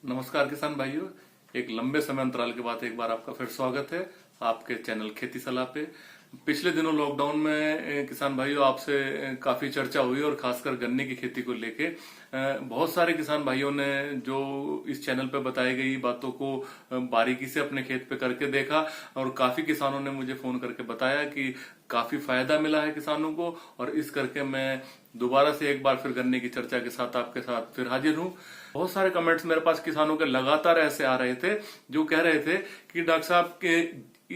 नमस्कार किसान भाइयों। एक लंबे समय अंतराल के बाद एक बार आपका फिर स्वागत है आपके चैनल खेती सलाह पे। पिछले दिनों लॉकडाउन में किसान भाइयों आपसे काफी चर्चा हुई और खासकर गन्ने की खेती को लेके बहुत सारे किसान भाइयों ने जो इस चैनल पे बताई गई बातों को बारीकी से अपने खेत पे करके देखा और काफी किसानों ने मुझे फोन करके बताया कि काफी फायदा मिला है किसानों को। और इस करके मैं दोबारा से एक बार फिर गन्ने की चर्चा के साथ आपके साथ फिर हाजिर हूँ। बहुत सारे कमेंट्स मेरे पास किसानों के लगातार ऐसे आ रहे थे जो कह रहे थे कि डॉक्टर साहब के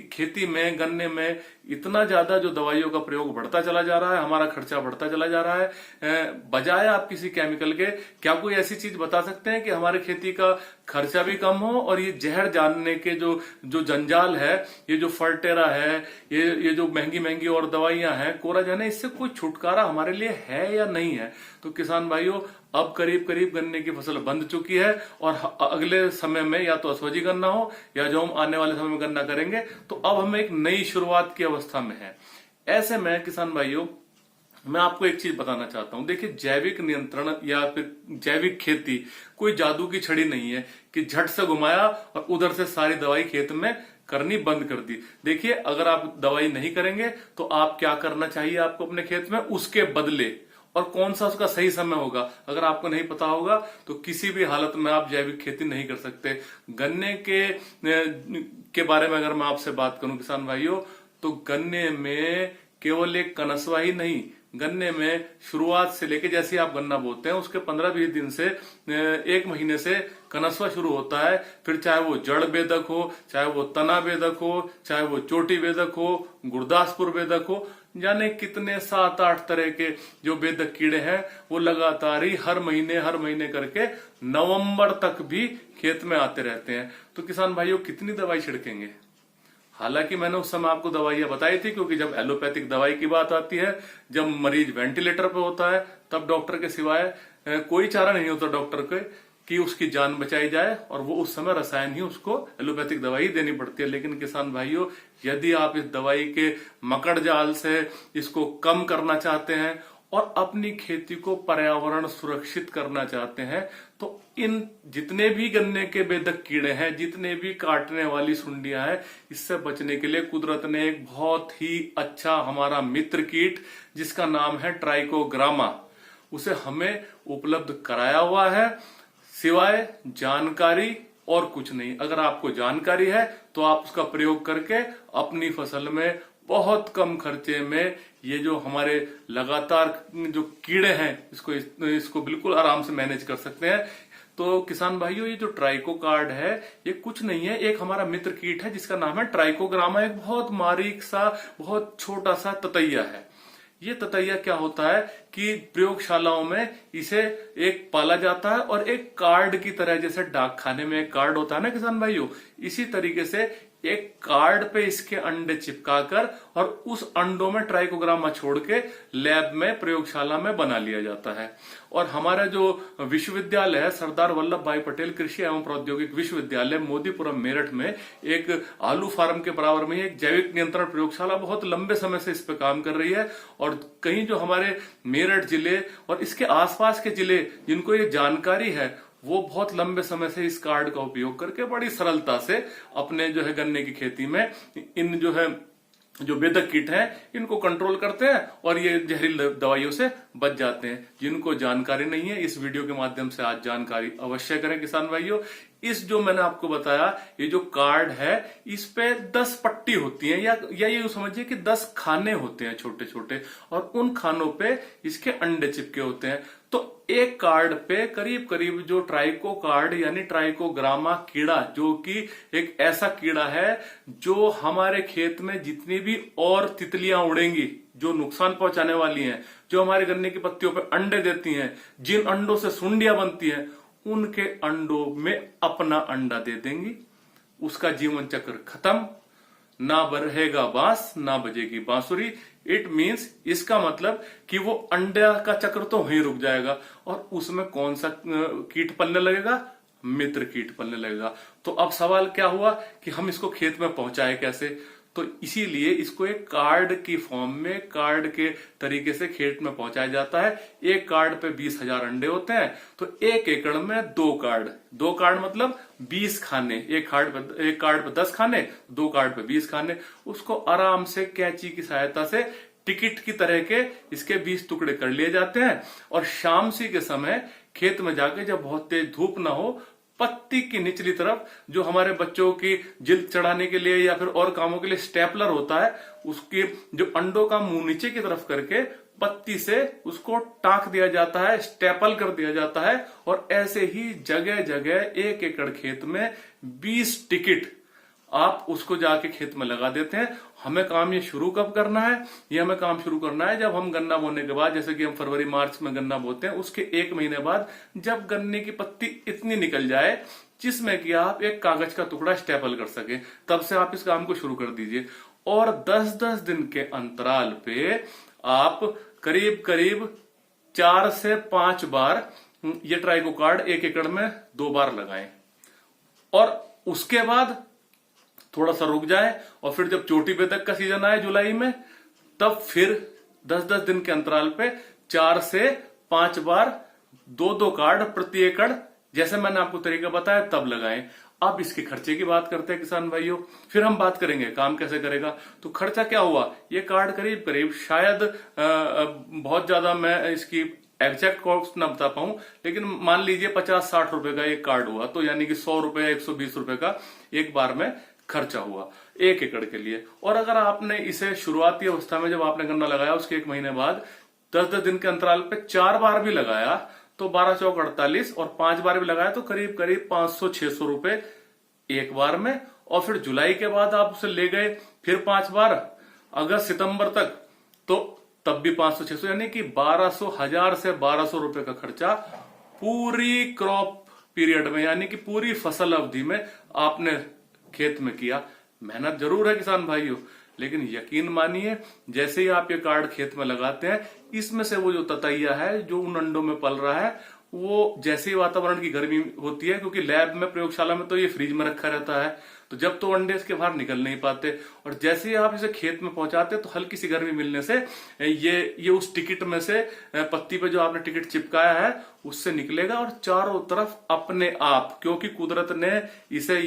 खेती में गन्ने में इतना ज्यादा जो दवाइयों का प्रयोग बढ़ता चला जा रहा है, हमारा खर्चा बढ़ता चला जा रहा है बजाय आप किसी केमिकल के। क्या कोई ऐसी चीज बता सकते हैं कि हमारे खेती का खर्चा भी कम हो और ये जहर जानने के जो जो जंजाल है, ये जो फर्टेरा है, ये जो महंगी महंगी और दवाइयां हैं, कोराजन है, इससे कोई छुटकारा हमारे लिए है या नहीं है? तो किसान भाइयों अब करीब करीब गन्ने की फसल बंध चुकी है और अगले समय में या तो अस्वजी गन्ना हो या जो हम आने वाले समय में गन्ना करेंगे तो अब हम एक नई शुरुआत की अवस्था में है। ऐसे में किसान भाइयों मैं आपको एक चीज बताना चाहता हूं। देखिए, जैविक नियंत्रण या फिर जैविक खेती कोई जादू की छड़ी नहीं है कि झट से घुमाया और उधर से सारी दवाई खेत में करनी बंद कर दी। देखिए, अगर आप दवाई नहीं करेंगे तो आप क्या करना चाहिए आपको अपने खेत में, उसके बदले और कौन सा उसका सही समय होगा, अगर आपको नहीं पता होगा तो किसी भी हालत में आप जैविक खेती नहीं कर सकते। गन्ने के बारे में अगर मैं आपसे बात करूं किसान भाइयों, तो गन्ने में केवल एक कनस्वा ही नहीं, गन्ने में शुरुआत से लेके जैसे आप गन्ना बोते हैं उसके 15-20 दिन से एक महीने से कनस्वा शुरू होता है। फिर चाहे वो जड़ बेधक हो, चाहे वो तना बेधक हो, चाहे वो चोटी बेधक हो, गुरदासपुर बेधक हो, जाने कितने 7-8 तरह के जो बेधक कीड़े हैं वो लगातार ही हर महीने करके नवंबर तक भी खेत में आते रहते हैं। तो किसान भाइयों कितनी दवाई छिड़केंगे? हालांकि मैंने उस समय आपको दवाइयां बताई थी, क्योंकि जब एलोपैथिक दवाई की बात आती है, जब मरीज वेंटिलेटर पे होता है, तब डॉक्टर के सिवाय कोई चारा नहीं होता डॉक्टर के कि उसकी जान बचाई जाए, और वो उस समय रसायन ही उसको एलोपैथिक दवाई देनी पड़ती है। लेकिन किसान भाइयों, यदि आप इस दवाई के मकड़ जाल से इसको कम करना चाहते हैं और अपनी खेती को पर्यावरण सुरक्षित करना चाहते हैं, तो इन जितने भी गन्ने के बेधक कीड़े हैं, जितने भी काटने वाली सुंडियां हैं, इससे बचने के लिए कुदरत ने एक बहुत ही अच्छा हमारा मित्र कीट जिसका नाम है ट्राइकोग्रामा, उसे हमें उपलब्ध कराया हुआ है। सिवाय जानकारी और कुछ नहीं। अगर आपको जानकारी है तो आप उसका प्रयोग करके अपनी फसल में बहुत कम खर्चे में ये जो हमारे लगातार जो कीड़े हैं इसको बिल्कुल आराम से मैनेज कर सकते हैं। तो किसान भाइयों, ये जो ट्राइको कार्ड है ये कुछ नहीं है, एक हमारा मित्र कीट है जिसका नाम है ट्राइकोग्रामा। एक बहुत बारीक सा बहुत छोटा सा ततैया है। ये ततैया क्या होता है कि प्रयोगशालाओं में इसे एक पाला जाता है और एक कार्ड की तरह, जैसे डाक खाने में एक कार्ड होता है ना किसान भाइयों, इसी तरीके से एक कार्ड पे इसके अंडे चिपकाकर और उस अंडों में ट्राइकोग्रामा छोड़ के लैब में प्रयोगशाला में बना लिया जाता है। और हमारा जो विश्वविद्यालय है, सरदार वल्लभ भाई पटेल कृषि एवं प्रौद्योगिक विश्वविद्यालय मोदीपुरम मेरठ में, एक आलू फार्म के बराबर में एक जैविक नियंत्रण प्रयोगशाला बहुत लंबे समय से इस पे काम कर रही है। और कहीं जो हमारे मेरठ जिले और इसके आसपास के जिले जिनको ये जानकारी है, वो बहुत लंबे समय से इस कार्ड का उपयोग करके बड़ी सरलता से अपने जो है गन्ने की खेती में इन जो बेधक कीट हैं इनको कंट्रोल करते हैं और ये जहरीली दवाइयों से बच जाते हैं। जिनको जानकारी नहीं है, इस वीडियो के माध्यम से आज जानकारी अवश्य करें किसान भाइयों। इस जो मैंने आपको बताया, ये जो कार्ड है, इस पे 10 पट्टी होती है या ये समझिए कि 10 खाने होते हैं छोटे छोटे, और उन खानों पे इसके अंडे चिपके होते हैं। तो एक कार्ड पे करीब करीब जो ट्राइको कार्ड यानी ट्राइकोग्रामा कीड़ा, जो कि एक ऐसा कीड़ा है जो हमारे खेत में जितनी भी और तितलियां उड़ेंगी जो नुकसान पहुंचाने वाली हैं, जो हमारे गन्ने की पत्तियों पे अंडे देती हैं, जिन अंडों से सुंडियां बनती हैं, उनके अंडों में अपना अंडा दे देंगी। उसका जीवन चक्र खत्म, ना बढ़ेगा बांस ना बजेगी बांसुरी। इट मीन्स, इसका मतलब कि वो अंडा का चक्र तो वहीं रुक जाएगा और उसमें कौन सा कीट पलने लगेगा? मित्र कीट पलने लगेगा। तो अब सवाल क्या हुआ कि हम इसको खेत में पहुंचाए कैसे? तो इसीलिए इसको एक कार्ड की फॉर्म में, कार्ड के तरीके से खेत में पहुंचाया जाता है। एक कार्ड पे 20,000 अंडे होते हैं, तो 1 एकड़ में 2 कार्ड, 2 कार्ड मतलब 20 खाने, एक कार्ड पे 10 खाने, 2 कार्ड पे 20 खाने। उसको आराम से कैंची की सहायता से टिकट की तरह के इसके 20 टुकड़े कर लिए जाते हैं, और शाम सी के समय खेत में जाके, जब बहुत तेज धूप ना हो, पत्ती की निचली तरफ जो हमारे बच्चों की जिल्द चढ़ाने के लिए या फिर और कामों के लिए स्टेपलर होता है, उसके जो अंडों का मुंह नीचे की तरफ करके पत्ती से उसको टाक दिया जाता है, स्टेपल कर दिया जाता है। और ऐसे ही जगह जगह 1 एकड़ खेत में 20 टिकट आप उसको जाके खेत में लगा देते हैं। हमें काम ये शुरू कब करना है? ये हमें काम शुरू करना है जब हम गन्ना बोने के बाद, जैसे कि हम फरवरी मार्च में गन्ना बोते हैं, उसके 1 महीने बाद जब गन्ने की पत्ती इतनी निकल जाए जिसमें कि आप एक कागज का टुकड़ा स्टेपल कर सके, तब से आप इस काम को शुरू कर दीजिए। और 10-10 दिन के अंतराल पे आप करीब करीब 4 से 5 बार ये ट्राइकोकार्ड 1 एकड़ में 2 बार लगाएं, और उसके बाद थोड़ा सा रुक जाए, और फिर जब चोटी बेदक का सीजन आए जुलाई में, तब फिर 10-10 दिन के अंतराल पे 4 से 5 बार 2-2 कार्ड प्रति एकड़, जैसे मैंने आपको तरीका बताया, तब लगाएं। अब इसके खर्चे की बात करते हैं किसान भाइयों, फिर हम बात करेंगे काम कैसे करेगा। तो खर्चा क्या हुआ, ये कार्ड करीब करीब शायद बहुत ज्यादा मैं इसकी एग्जैक्ट कॉस्ट ना बता पाऊं, लेकिन मान लीजिए 50-60 रुपए का एक कार्ड हुआ, तो यानी कि 100 रुपए 120 रुपए का एक बार में खर्चा हुआ 1 एकड़ के लिए। और अगर आपने इसे शुरुआती अवस्था में जब आपने गन्ना लगाया, उसके 1 महीने बाद 10-10 दिन के अंतराल पे 4 बार भी लगाया, तो 12 चौक 48, और 5 बार भी लगाया तो करीब करीब 500-600 रुपए एक बार में। और फिर जुलाई के बाद आप उसे ले गए फिर 5 बार, अगस्त सितंबर तक, तो तब भी 500-600, यानी कि 1000 से 1200 रुपए का खर्चा पूरी क्रॉप पीरियड में, यानी कि पूरी फसल अवधि में आपने खेत में किया। मेहनत जरूर है किसान भाइयों, लेकिन यकीन मानिए जैसे ही आप ये कार्ड खेत में लगाते हैं, इसमें से वो जो ततैया है जो उन अंडों में पल रहा है, वो जैसे ही वातावरण की गर्मी होती है, क्योंकि लैब में, प्रयोगशाला में तो ये फ्रिज में रखा रहता है, तो जब तो अंडे इसके बाहर निकल नहीं पाते, और जैसे ही आप इसे खेत में पहुंचाते तो हल्की सी गर्मी मिलने से ये उस टिकट में से, पत्ती पे जो आपने टिकट चिपकाया है उससे निकलेगा, और चारों तरफ अपने आप, क्योंकि कुदरत ने इसे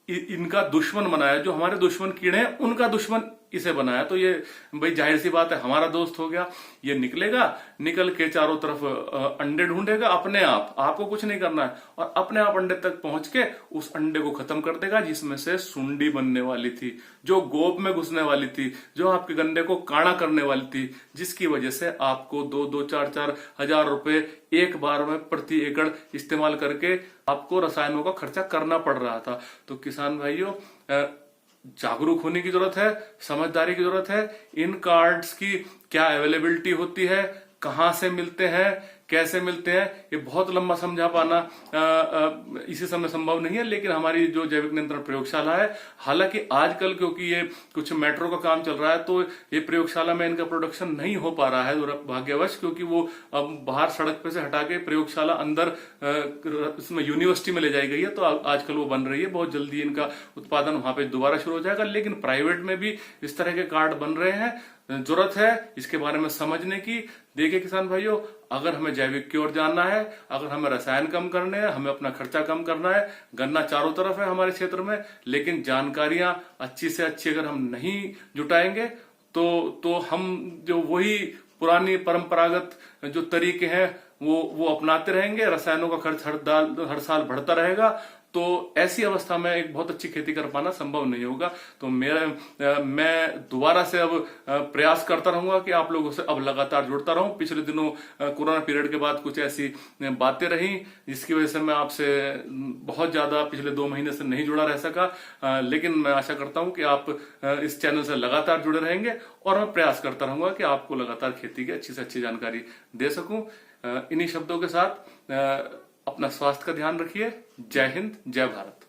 इनका दुश्मन बनाया, जो हमारे दुश्मन कीड़े हैं उनका दुश्मन इसे बनाया, तो ये भाई जाहिर सी बात है हमारा दोस्त हो गया। ये निकलेगा, निकल के चारों तरफ अंडे ढूंढेगा अपने आप, आपको कुछ नहीं करना है, और अपने आप अंडे तक पहुंच के उस अंडे को खत्म कर देगा, जिसमें से सुंडी बनने वाली थी, जो गोब में घुसने वाली थी, जो आपके गन्ने को काड़ा करने वाली थी, जिसकी वजह से आपको 2-2, 4-4 हजार रुपए एक बार में प्रति एकड़ इस्तेमाल करके आपको रसायनों का खर्चा करना पड़ रहा था। तो किसान भाइयों, जागरूक होने की जरूरत है, समझदारी की जरूरत है। इन कार्ड्स की क्या अवेलेबिलिटी होती है, कहां से मिलते हैं, कैसे मिलते हैं, ये बहुत लंबा समझा पाना इसी समय संभव नहीं है, लेकिन हमारी जो जैविक नियंत्रण प्रयोगशाला है, हालांकि आजकल क्योंकि ये कुछ मेट्रो का काम चल रहा है, तो ये प्रयोगशाला में इनका प्रोडक्शन नहीं हो पा रहा है दुर्भाग्यवश, क्योंकि वो अब बाहर सड़क पे से हटा के प्रयोगशाला अंदर इसमें यूनिवर्सिटी में ले जाई गई है, तो आजकल वो बन रही है। बहुत जल्दी इनका उत्पादन वहां पे दोबारा शुरू हो जाएगा, लेकिन प्राइवेट में भी इस तरह के कार्ड बन रहे हैं। जरूरत है इसके बारे में समझने की। देखिए किसान भाइयों, अगर हमें जैविक की ओर जानना है, अगर हमें रसायन कम करने हैं, हमें अपना खर्चा कम करना है, गन्ना चारों तरफ है हमारे क्षेत्र में, लेकिन जानकारियां अच्छी से अच्छी अगर हम नहीं जुटाएंगे तो हम जो वही पुरानी परंपरागत जो तरीके हैं वो अपनाते रहेंगे, रसायनों का खर्च हर साल बढ़ता रहेगा, तो ऐसी अवस्था में एक बहुत अच्छी खेती कर पाना संभव नहीं होगा। तो मैं दोबारा से अब प्रयास करता रहूंगा कि आप लोगों से अब लगातार जुड़ता रहूं। पिछले दिनों कोरोना पीरियड के बाद कुछ ऐसी बातें रही जिसकी वजह से मैं आपसे बहुत ज्यादा पिछले 2 महीने से नहीं जुड़ा रह सका, लेकिन मैं आशा करता हूं कि आप इस चैनल से लगातार जुड़े रहेंगे, और मैं प्रयास करता रहूंगा कि आपको लगातार खेती की अच्छी से अच्छी जानकारी दे सकूं। इन्हीं शब्दों के साथ अपना स्वास्थ्य का ध्यान रखिए। जय हिंद, जय भारत।